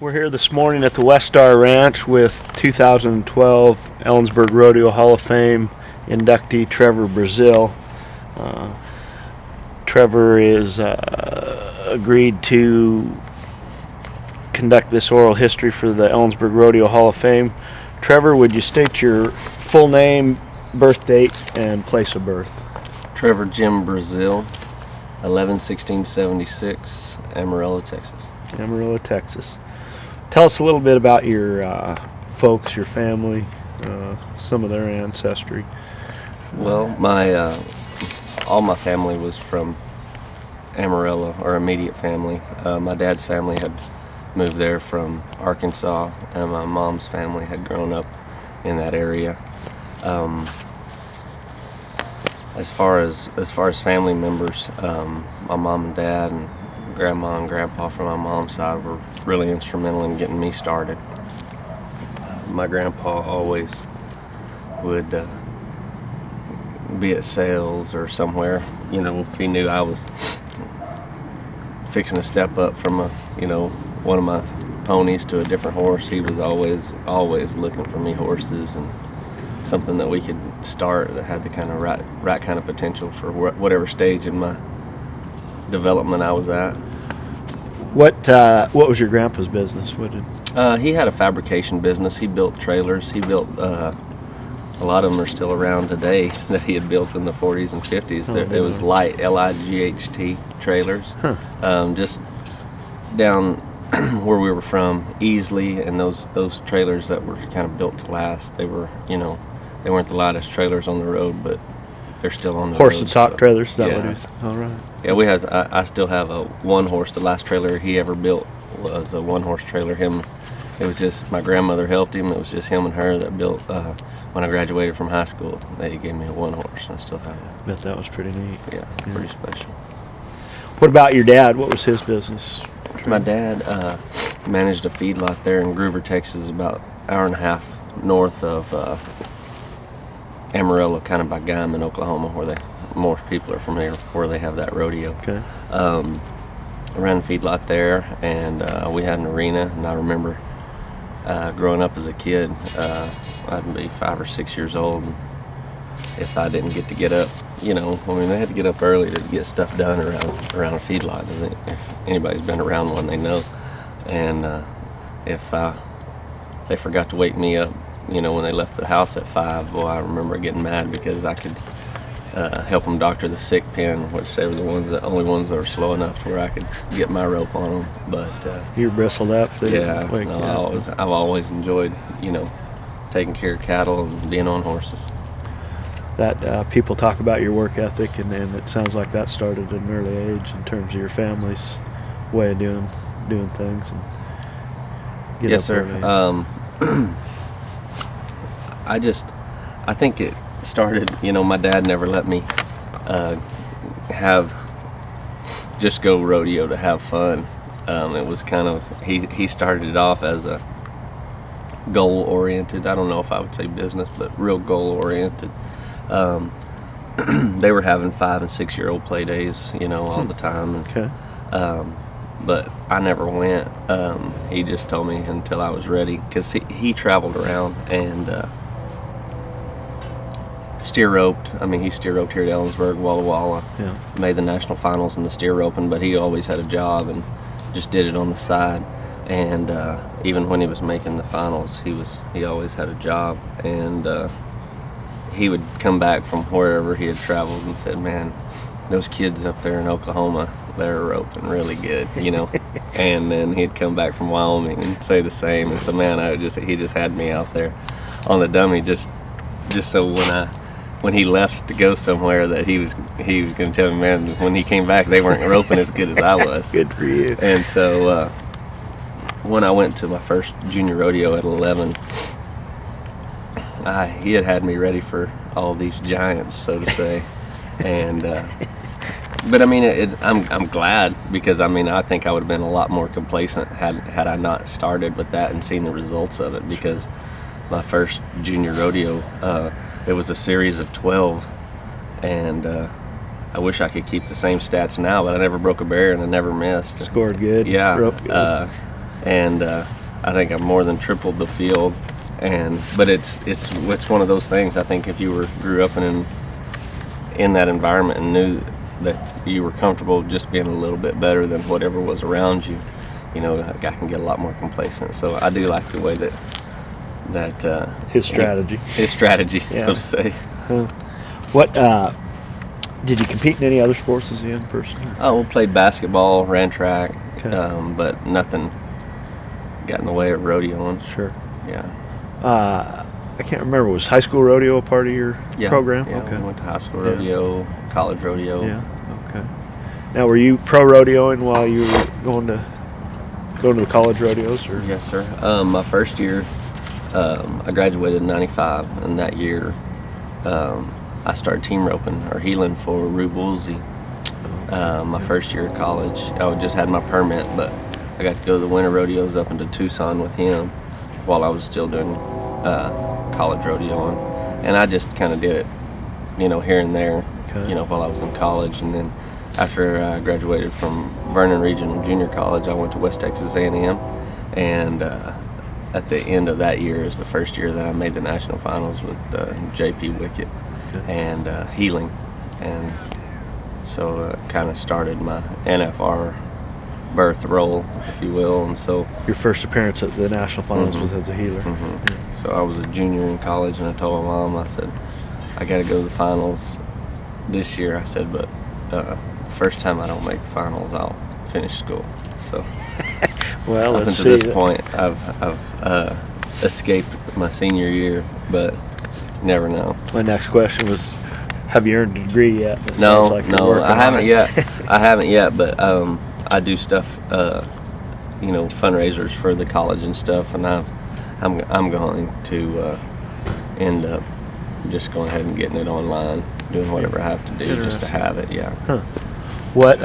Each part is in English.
We're here this morning at the West Star Ranch with 2012 Ellensburg Rodeo Hall of Fame inductee Trevor Brazile. Trevor is agreed to conduct this oral history for the Ellensburg Rodeo Hall of Fame. Trevor, would you state your full name, birth date, and place of birth? Trevor Jim Brazile, 11/16/76, Amarillo, Texas. Amarillo, Texas. Tell us a little bit about your folks, your family, some of their ancestry. Well, all my family was from Amarillo, or immediate family. My dad's family had moved there from Arkansas, and my mom's family had grown up in that area. As far as family members, my mom and dad and grandma and grandpa from my mom's side were really instrumental in getting me started. My grandpa always would be at sales or somewhere, if he knew I was fixing to step up from one of my ponies to a different horse. He was always looking for me horses and something that we could start that had the kind of right kind of potential for whatever stage in my development I was at. What was your grandpa's business? He had a fabrication business. He built trailers. He built a lot of them are still around today that he had built in the 40s and 50s. It was light Light trailers. Just down where we were from, Easley, and those trailers that were kind of built to last. They were, they weren't the lightest trailers on the road, but they're still on the horse road. and top trailers, is that yeah. what it is? All right. Yeah, I still have a one horse. The last trailer he ever built was a one horse trailer. It was just, my grandmother helped him. It was just him and her that built, when I graduated from high school, they gave me a one horse, and I still have it. Bet that was pretty neat. Yeah, pretty special. What about your dad? What was his business? My dad managed a feedlot there in Groover, Texas, about an hour and a half north of Amarillo, kind of by Guymon, Oklahoma, where more people are familiar, where they have that rodeo. Okay. I ran a feedlot there, and we had an arena, and I remember growing up as a kid, I'd be 5 or 6 years old, and if I didn't get up, they had to get up early to get stuff done around a feedlot. If anybody's been around one, they know. And if they forgot to wake me up, when they left the house at 5, boy, I remember getting mad because I could help them doctor the sick pen, which they were the only ones that were slow enough to where I could get my rope on them. But you bristled up. Yeah, I've always enjoyed, taking care of cattle and being on horses. That people talk about your work ethic, and it sounds like that started at an early age in terms of your family's way of doing things. And yes, sir. I think it started, my dad never let me just go rodeo to have fun. It was kind of, he started it off as a goal-oriented, I don't know if I would say business, but real goal-oriented. They were having 5 and 6 year old play days, all the time. And, okay. But I never went. He just told me until I was ready, because he traveled around and steer roped. He steer roped here at Ellensburg, Walla Walla. Yeah. Made the national finals in the steer roping, but he always had a job and just did it on the side. And even when he was making the finals, he always had a job. And he would come back from wherever he had traveled and said, "Man, those kids up there in Oklahoma, they're roping really good," And then he'd come back from Wyoming and say the same. And so, man, he just had me out there on the dummy, just so when he left to go somewhere, that he was going to tell me, man, when he came back, they weren't roping as good as I was. Good for you. And so when I went to my first junior rodeo at 11, he had me ready for all these giants, so to say. And but I'm glad, because I think I would have been a lot more complacent had I not started with that and seen the results of it. Because my first junior rodeo, it was a series of 12, and I wish I could keep the same stats now, but I never broke a barrier and I never missed. Scored good. Yeah. Broke good. and I think I've more than tripled the field. But it's one of those things. I think if you grew up in that environment and knew that you were comfortable just being a little bit better than whatever was around you, I can get a lot more complacent. So I do like the way that his strategy, so to say. What did you compete in any other sports as a young person? Oh, we played basketball, ran track, Okay. but nothing got in the way of rodeoing. Sure. Yeah. I can't remember. Was high school rodeo a part of your program? Yeah, Okay. we went to high school rodeo, college rodeo. Yeah. Okay. Now, were you pro rodeoing while you were going to the college rodeos? Or? Yes, sir. My first year, I graduated in '95, and that year, I started team roping or heeling for Rube Woolsey. My first year of college, I just had my permit, but I got to go to the winter rodeos up into Tucson with him while I was still doing college rodeoing, and I just kind of did it, here and there, while I was in college. And then after I graduated from Vernon Regional Junior College, I went to West Texas A&M, and at the end of that year is the first year that I made the national finals with J.P. Wickett and heeling, and so kind of started my NFR birth role, if you will. And so your first appearance at the national finals was as a healer. Yeah. So I was a junior in college, and I told my mom, I said, I got to go to the finals this year. I said, but first time I don't make the finals, I'll finish school. So well, let's to see. this point, I've escaped my senior year, but never know. My next question was, have you earned a degree yet? It No, sounds like you're working I haven't on it. yet. I haven't yet, but I do stuff, fundraisers for the college and stuff, and I'm going to end up just going ahead and getting it online, doing whatever I have to do just to have it. Yeah. Huh. What?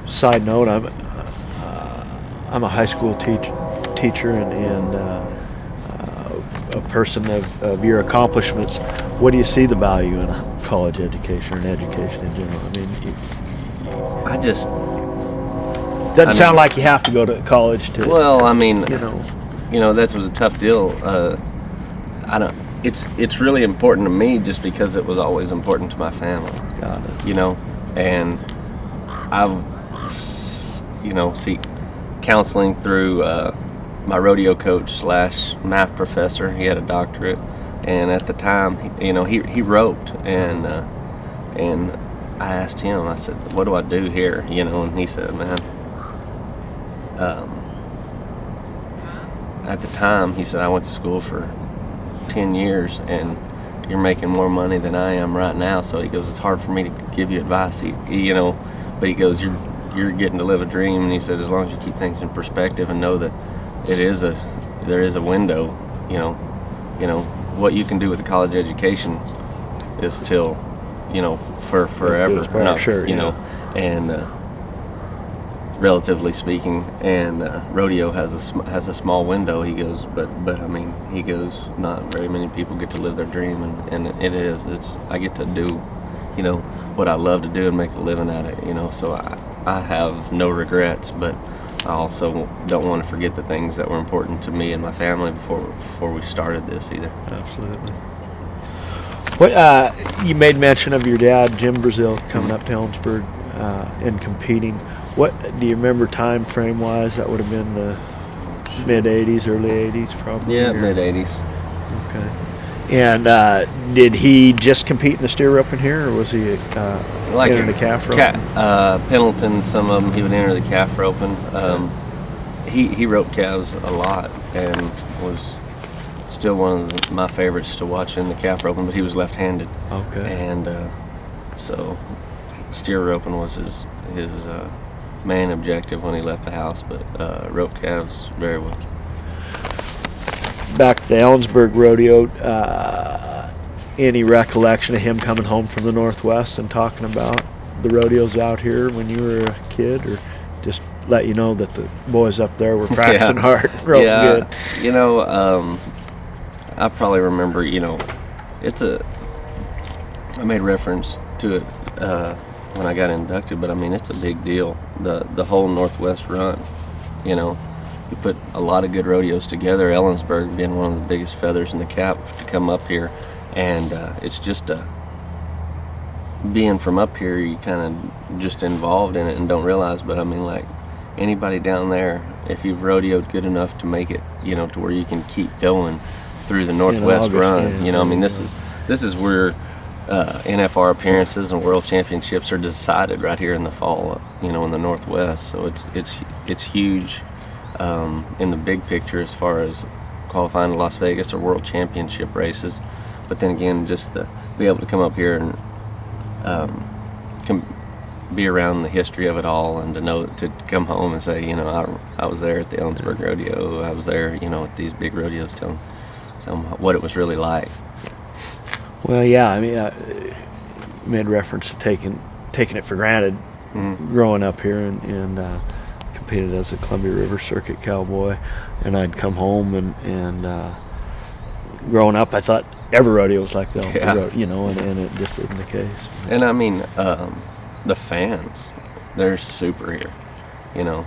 Side note: I'm a high school teacher and a person of your accomplishments. What do you see the value in a college education or an education in general? I mean, I just doesn't sound like you have to go to college to. Well, I mean, that was a tough deal. I don't. It's really important to me just because it was always important to my family. Got it. And I, seek counseling through my rodeo coach / math professor. He had a doctorate, and at the time, he roped, and I asked him. I said, "What do I do here?" And he said, "Man." At the time, he said, "I went to school for 10 years, and you're making more money than I am right now." So he goes, "It's hard for me to give you advice." But he goes, "You're getting to live a dream." And he said, "As long as you keep things in perspective and know that there is a window, what you can do with a college education is till, for forever." And relatively speaking, and rodeo has a small window. He goes, but I mean, he goes, not very many people get to live their dream, and it's I get to do, what I love to do and make a living at it. So I have no regrets, but I also don't want to forget the things that were important to me and my family before we started this either. Absolutely. What you made mention of your dad, Jim Brazile, coming up to Ellensburg and competing. What do you remember time frame wise? That would have been the mid '80s, early '80s, probably. Yeah, mid '80s. Okay. And did he just compete in the steer roping here, or was he in the calf roping? Pendleton, some of them he would enter the calf roping. He roped calves a lot and was still one of my favorites to watch in the calf roping, but he was left-handed. Okay. And so steer roping was his main objective when he left the house, but roped calves very well. Back at the Ellensburg Rodeo, any recollection of him coming home from the Northwest and talking about the rodeos out here when you were a kid, or just let you know that the boys up there were practicing hard, roping good? I probably remember, I made reference to it when I got inducted, but I mean, it's a big deal. The whole Northwest run You know, we put a lot of good rodeos together. Ellensburg being one of the biggest feathers in the cap to come up here, and it's just being from up here, you kind of just involved in it and don't realize. But I mean, like anybody down there, if you've rodeoed good enough to make it, you know, to where you can keep going through the Northwest run, you know, I mean, this is where NFR appearances and world championships are decided right here in the fall, you know, in the Northwest. So it's huge in the big picture as far as qualifying to Las Vegas or world championship races. But then again, just to be able to come up here and be around the history of it all, and to know, to come home and say, you know, I was there at the Ellensburg Rodeo, I was there, you know, at these big rodeos, telling them what it was really like. Well, yeah, I mean, you made reference to taking it for granted growing up here, and competed as a Columbia River Circuit cowboy, and I'd come home and growing up I thought every rodeo was like that, you know, and it just isn't the case. And I mean, the fans, they're super here, you know.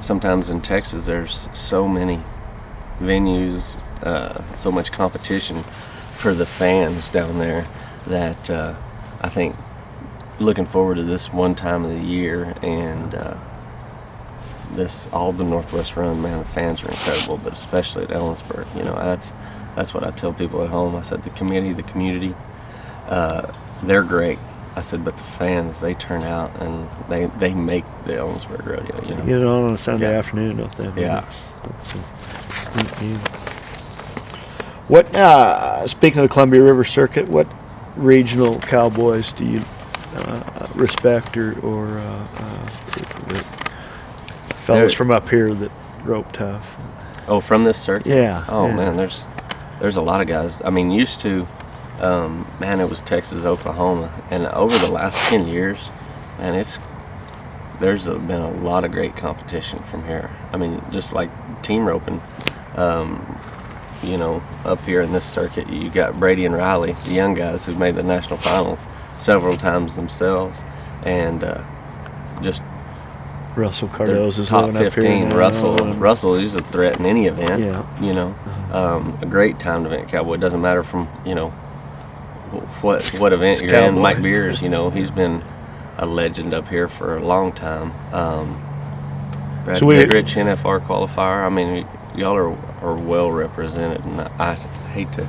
Sometimes in Texas there's so many venues, so much competition for the fans down there that I think looking forward to this one time of the year and all the Northwest run, man, the fans are incredible, but especially at Ellensburg, you know, that's what I tell people at home. I said the community, they're great. I said, but the fans, they turn out and they make the Ellensburg Rodeo, you know. You get it on a Sunday afternoon, don't they? Yeah. What, speaking of the Columbia River Circuit, what regional cowboys do you respect or fellas from up here that rope tough? Oh, from this circuit? Yeah. Oh, yeah. man, there's a lot of guys. I mean, used to, man, it was Texas, Oklahoma, and over the last 10 years, man, there's been a lot of great competition from here. I mean, just like team roping, you know, up here in this circuit, you got Brady and Riley, the young guys who've made the national finals several times themselves, and just Russell Cardozo's top 15. Up here Russell is a threat in any event. Yeah. You know, a great timed event cowboy. It doesn't matter from, you know, what event you're in. Mike Beers, you know, he's been a legend up here for a long time. Brad Goodrich, NFR qualifier. I mean, y'all are well represented, and I hate to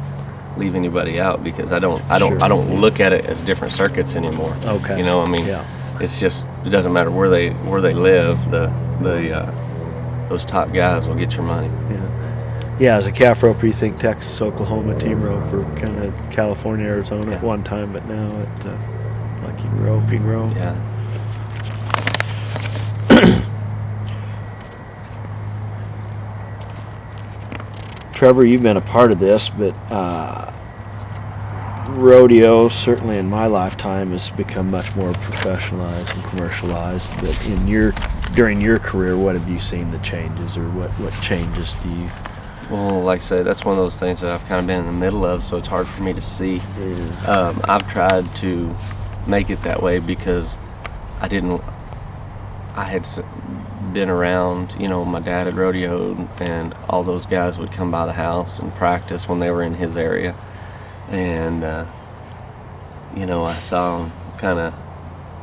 leave anybody out because I don't look at it as different circuits anymore. Okay. You know, I mean, it's just, it doesn't matter where they live. Those top guys will get your money. Yeah, as a calf roper, you think Texas, Oklahoma, team roper, kind of California, Arizona at one time, but now like you can rope. Yeah. Trevor, you've been a part of this, but rodeo, certainly in my lifetime, has become much more professionalized and commercialized. But during your career, what have you seen the changes, or what changes do you? Well, like I say, that's one of those things that I've kind of been in the middle of, so it's hard for me to see. I've tried to make it that way because I had been around, you know, my dad had rodeoed, and all those guys would come by the house and practice when they were in his area. And, you know, I saw them kind of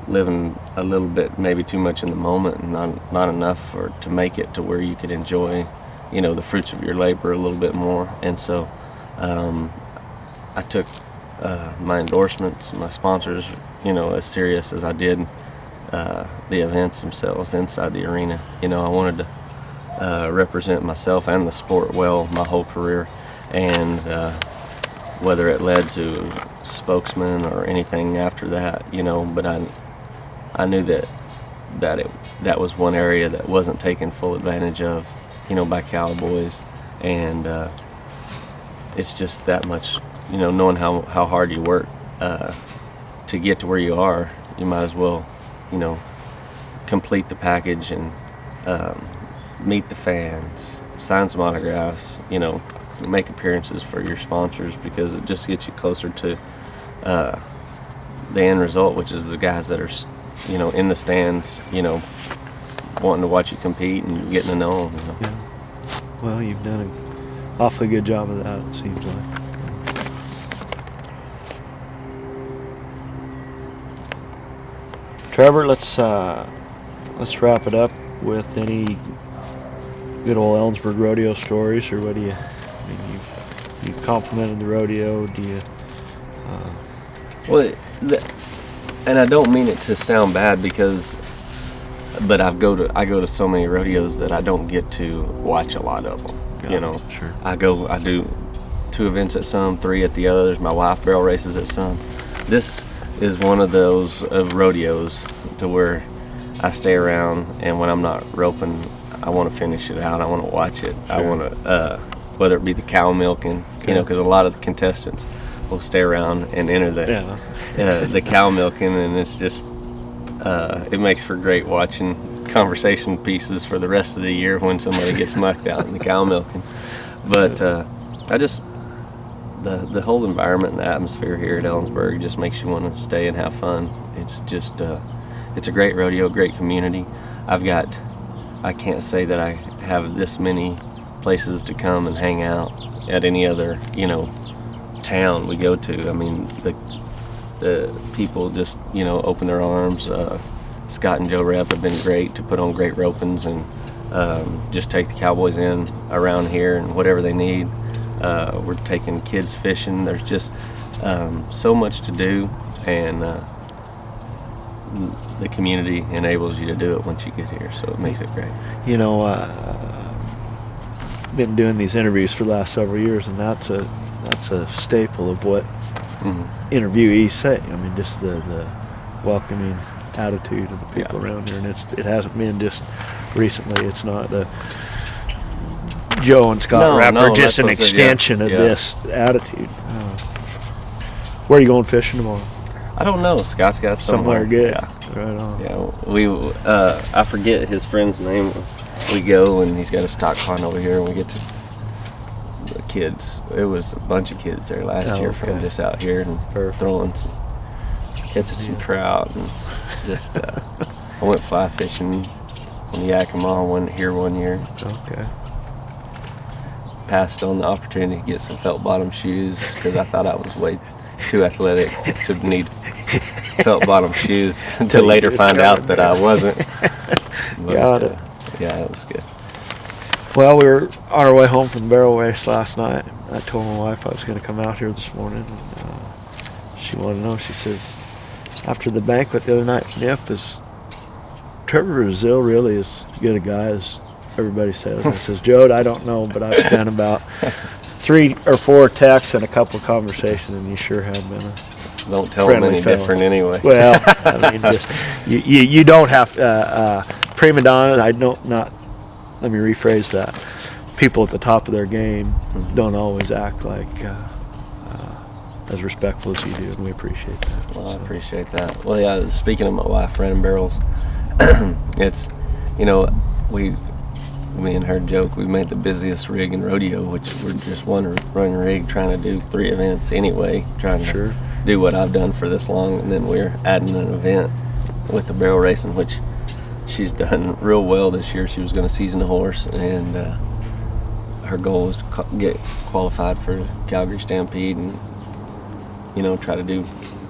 living a little bit, maybe too much in the moment, and not enough to make it to where you could enjoy, you know, the fruits of your labor a little bit more. And so I took my endorsements, my sponsors, you know, as serious as I did the events themselves inside the arena. You know, I wanted to represent myself and the sport well my whole career, and whether it led to spokesman or anything after that, you know, but I knew that was one area that wasn't taken full advantage of, you know, by cowboys, and it's just that much, you know, knowing how hard you work to get to where you are, you might as well, you know, complete the package and meet the fans, sign some autographs, you know, make appearances for your sponsors, because it just gets you closer to the end result, which is the guys that are, you know, in the stands, you know, wanting to watch you compete and getting to know them. Yeah. Well, you've done an awfully good job of that, it seems like. Trevor, let's wrap it up with any good old Ellensburg rodeo stories, or what do you? I mean, you've complimented the rodeo. Do you? Well, and I don't mean it to sound bad but I go to so many rodeos that I don't get to watch a lot of them. Sure. I do 2 events at some, 3 at the others. My wife barrel races at some. This is one of those rodeos to where I stay around, and when I'm not roping, I want to finish it out. I want to watch it. Sure. I want to, whether it be the cow milking, because a lot of the contestants will stay around and enter the cow milking, and it's just it makes for great watching conversation pieces for the rest of the year when somebody gets mucked out in the cow milking. But I just the whole environment and the atmosphere here at Ellensburg just makes you want to stay and have fun. It's just it's a great rodeo, great community. I can't say that I have this many places to come and hang out at any other town we go to. I mean, the people just open their arms. Scott and Joe Rep have been great to put on great ropings and just take the cowboys in around here and whatever they need. We're taking kids fishing. There's just so much to do, and the community enables you to do it once you get here, so it makes it great. Been doing these interviews for the last several years, and that's a staple of what interviewees say. I mean, just the welcoming attitude of the people around here, and it hasn't been just recently. It's not the Joe and Scott Rapp are just an extension of this attitude. Where are you going fishing tomorrow? I don't know. Scott's got somewhere good. Yeah. Right on. Yeah, we I forget his friend's name. We go, and he's got a stock pond over here, and we get to the kids. It was a bunch of kids there last year from just out here and throwing catching some trout, and just I went fly fishing on Yakima. Went here one year. Okay. Passed on the opportunity to get some felt bottom shoes because I thought I was way too athletic to need felt bottom shoes to later find out that I wasn't. But, Got it. Yeah, it was good. Well, we were on our way home from the barrel race last night. I told my wife I was going to come out here this morning. And, she wanted to know. She says, after the banquet the other night, Nip, is Trevor Brazile really as good a guy as everybody says? I says, Jode, I don't know, but I've spent about 3 or 4 texts and a couple of conversations, and you sure have been a Don't tell them any different anyway. Well, I mean, just you don't have prima donna. Let me rephrase that. People at the top of their game don't always act like as respectful as you do, and we appreciate that. Well, I appreciate that. Well, yeah, speaking of my wife running barrels, it's, me and her joke, we made the busiest rig in rodeo, which we're just one running rig trying to do 3 events anyway, trying to do what I've done for this long, and then we're adding an event with the barrel racing, which she's done real well this year. She was going to season a horse, and her goal was to get qualified for the Calgary Stampede and try to do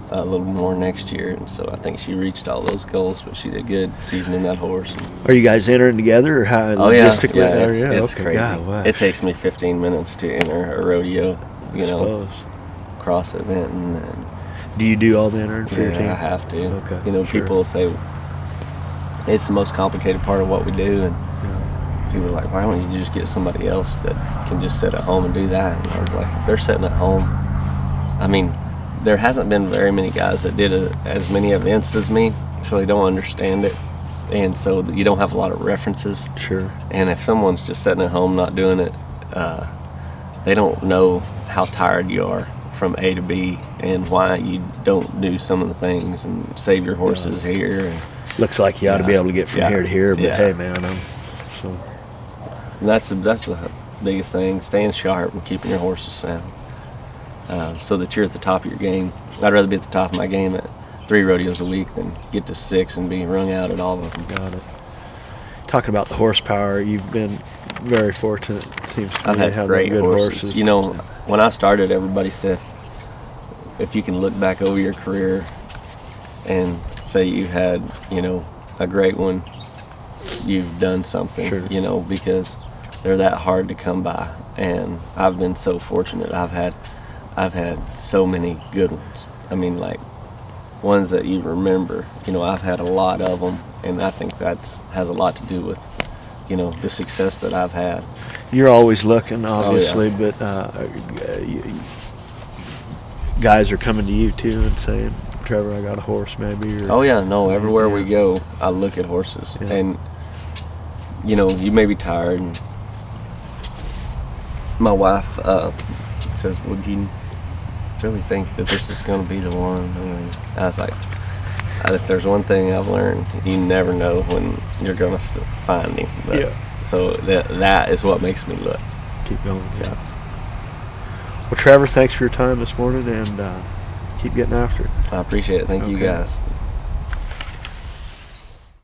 a little more next year. And so I think she reached all those goals, but she did good seasoning that horse. Are you guys entering together, or how logistically? Yeah, it's crazy. God, it takes me 15 minutes to enter a rodeo, cross event. And do you do all the entering for your team? I have to. Okay. People will say it's the most complicated part of what we do, and people are like, why don't you just get somebody else that can just sit at home and do that? And I was like, if they're sitting at home, I mean, there hasn't been very many guys that did as many events as me, so they don't understand it, and so you don't have a lot of references. Sure. And if someone's just sitting at home not doing it, they don't know how tired you are from A to B and why you don't do some of the things and save your horses here. And, looks like you ought to be able to get from here to here, but hey, man, And that's the biggest thing: staying sharp and keeping your horses sound. So that you're at the top of your game. I'd rather be at the top of my game at 3 rodeos a week than get to 6 and be wrung out at all of them. Got it. Talking about the horsepower, you've been very fortunate, it seems to me, I've to had have great good horses. You know, when I started, everybody said, if you can look back over your career and say you had, you know, a great one, you've done something, Sure. you know, because they're that hard to come by. And I've been so fortunate. I've had so many good ones. I mean, like, ones that you remember. You know, I've had a lot of them, and I think that has a lot to do with, you know, the success that I've had. You're always looking, obviously, but guys are coming to you too and saying, Trevor, I got a horse, maybe. Or, Oh yeah, no. Everywhere we go, I look at horses, and you know, you may be tired. And my wife says, "Well, do you really think that this is going to be the one?" I was like, if there's one thing I've learned, you never know when you're going to find him. But, so that is what makes me look. Keep going. Yeah. Well, Trevor, thanks for your time this morning, and keep getting after it. I appreciate it. Thank you guys.